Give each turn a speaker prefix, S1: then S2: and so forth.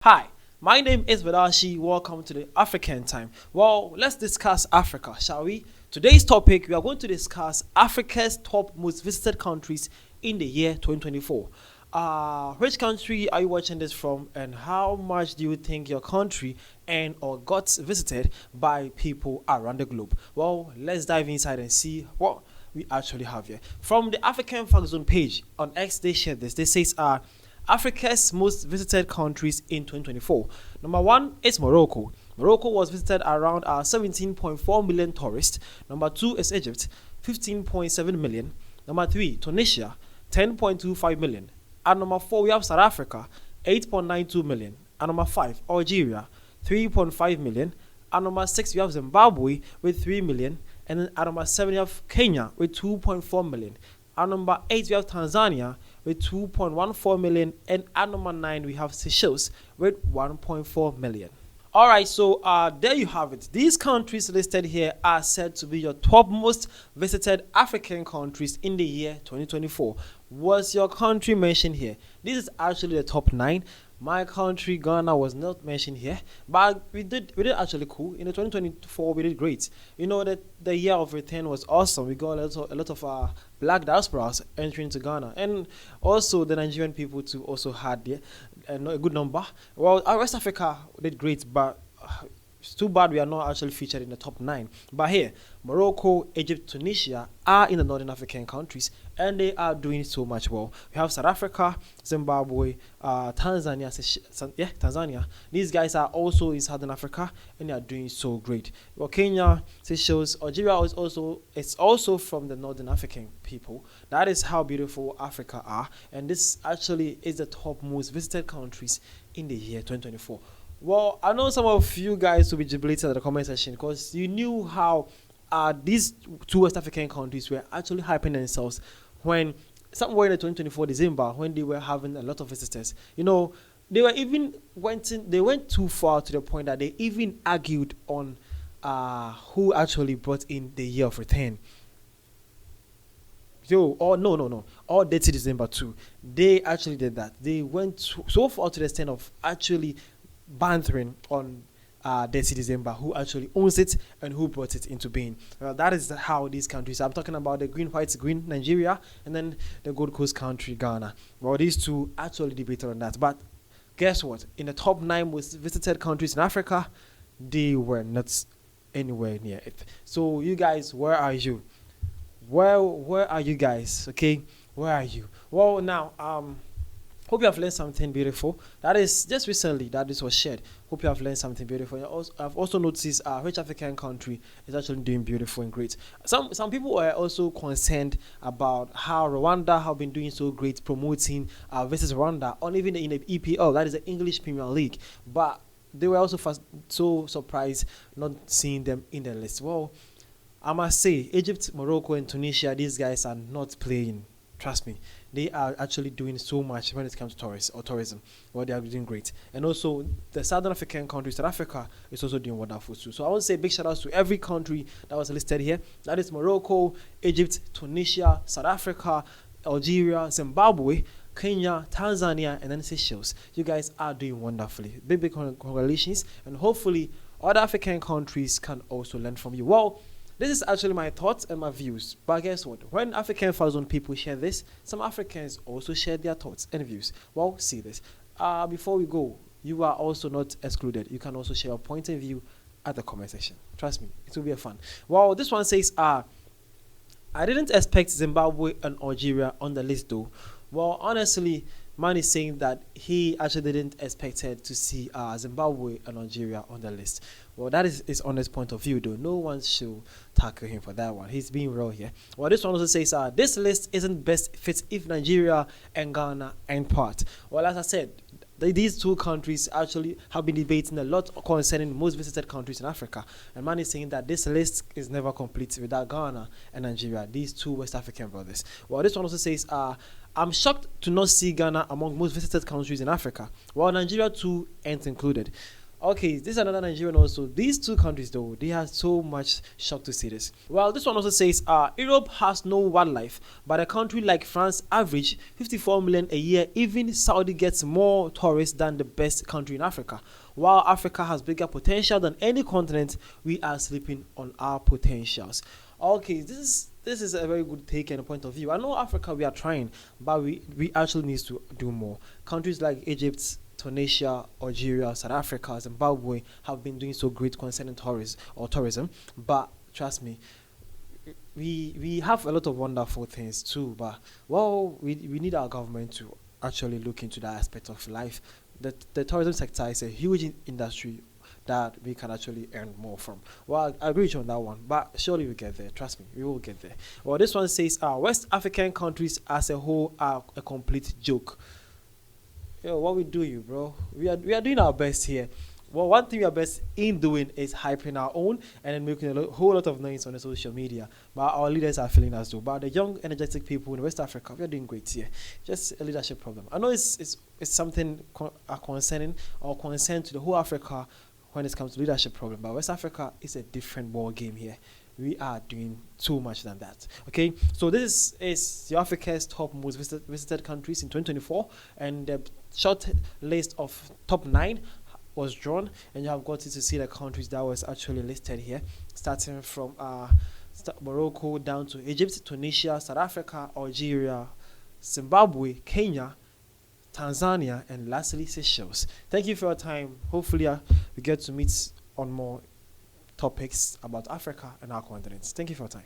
S1: Hi, my name is Vadashi. Welcome to the African Time. Well, let's discuss Africa, shall we? Today's topic, we are going to discuss Africa's top most visited countries in the year 2024. Which country are you watching this from, and how much do you think your country and or got visited by people around the globe? Well, let's dive inside and see what we actually have here. From the African Fact Zone page on X, they shared this. They says Africa's most visited countries in 2024. Number one is Morocco. Morocco was visited around 17.4 million tourists. Number two is Egypt, 15.7 million. Number three, Tunisia, 10.25 million. And number four, we have South Africa, 8.92 million. And number five, Algeria, 3.5 million. And number six, we have Zimbabwe with 3 million. And then at number seven, we have Kenya with 2.4 million. At number 8, we have Tanzania with 2.14 million. And at number 9, we have Seychelles with 1.4 million. Alright, so there you have it. These countries listed here are said to be your top most visited African countries in the year 2024. Was your country mentioned here? This is actually the top 9. My country, Ghana, was not mentioned here, but we did actually cool. In the 2024, we did great. You know that the year of return was awesome. We got a lot of black diasporas entering to Ghana, and also the Nigerian people too also had a good number. Well, West Africa did great, but it's too bad we are not actually featured in the top 9. But here, Morocco, Egypt, Tunisia are in the northern African countries, and they are doing so much well. We have South Africa, Zimbabwe, Tanzania. These guys are also in southern Africa, and they are doing so great. Well, Kenya, Seychelles, Algeria is also from the northern African people. That is how beautiful Africa are, and this actually is the top most visited countries in the year 2024. Well, I know some of you guys will be jubilated at the comment section because you knew how these two West African countries were actually hyping themselves when somewhere in the 2024 December when they were having a lot of visitors. You know, they went too far to the point that they even argued on who actually brought in the year of return. No. All Dirty December too. They actually did that. They went so far to the extent of actually bantering on Dirty December, who actually owns it and who brought it into being. That is how these countries. I'm talking about the green, white, green Nigeria, and then the Gold Coast country Ghana. Well, these two actually debated on that. But guess what? In the top 9 most visited countries in Africa, they were not anywhere near it. So you guys, where are you? Where are you guys? Okay, where are you? Well, now hope you have learned something beautiful. That is just recently that this was shared. Hope you have learned something beautiful. I've also noticed which African country is actually doing beautiful and great. Some people are also concerned about how Rwanda have been doing so great promoting versus Rwanda on even in the EPL, that is the English Premier League. But they were also so surprised not seeing them in the list. Well, I must say, Egypt, Morocco, and Tunisia, these guys are not playing. Trust me, they are actually doing so much when it comes to tourism. Well, they are doing great. And also, the Southern African country, South Africa, is also doing wonderful too. So I want to say big shout outs to every country that was listed here. That is Morocco, Egypt, Tunisia, South Africa, Algeria, Zimbabwe, Kenya, Tanzania, and then Seychelles. You guys are doing wonderfully. Big congratulations. And hopefully, other African countries can also learn from you. Well, this is actually my thoughts and my views. But guess what? When African Thousand people share this, some Africans also share their thoughts and views. Well, see this. Before we go, you are also not excluded. You can also share your point of view at the comment section. Trust me, it will be a fun. Well, this one says, I didn't expect Zimbabwe and Algeria on the list though. Well, honestly, man is saying that he actually didn't expect to see Zimbabwe and Algeria on the list. Well, that is his honest point of view, though. No one should tackle him for that one. He's being real here. Well, this one also says, this list isn't best fit if Nigeria and Ghana ain't part. Well, as I said, these two countries actually have been debating a lot concerning most visited countries in Africa. And man is saying that this list is never complete without Ghana and Nigeria, these two West African brothers. Well, this one also says, I'm shocked to not see Ghana among most visited countries in Africa, while Nigeria too ain't included. Okay, this is another Nigerian also. These two countries though, they have so much shock to see this. Well, this one also says Europe has no wildlife, but a country like France average 54 million a year. Even Saudi gets more tourists than the best country in Africa. While Africa has bigger potential than any continent, we are sleeping on our potentials. Okay, this is a very good take and a point of view. I know Africa we are trying, but we actually need to do more. Countries like Egypt, Tunisia, Algeria, South Africa, Zimbabwe have been doing so great concerning tourism. But trust me, we have a lot of wonderful things too. But well, we need our government to actually look into that aspect of life. The tourism sector is a huge industry that we can actually earn more from. Well, I agree with you on that one, but surely we get there. Trust me, we will get there. Well, this one says West African countries as a whole are a complete joke. Yo, what we do, you bro? We are doing our best here. Well, one thing we are best in doing is hyping our own and then making whole lot of noise on the social media. But our leaders are feeling as though. But the young, energetic people in West Africa, we are doing great here. Just a leadership problem. I know it's something concerning or concern to the whole Africa when it comes to leadership problem. But West Africa is a different ball game here. We are doing too much than that. Okay, so this is the Africa's top most visited countries in 2024, and the short list of top 9 was drawn, and you have got to see the countries that was actually listed here, starting from Morocco down to Egypt, Tunisia, South Africa, Algeria, Zimbabwe, Kenya, Tanzania, and lastly Seychelles. Thank you for your time. Hopefully we get to meet on more topics about Africa and our continents. Thank you for your time.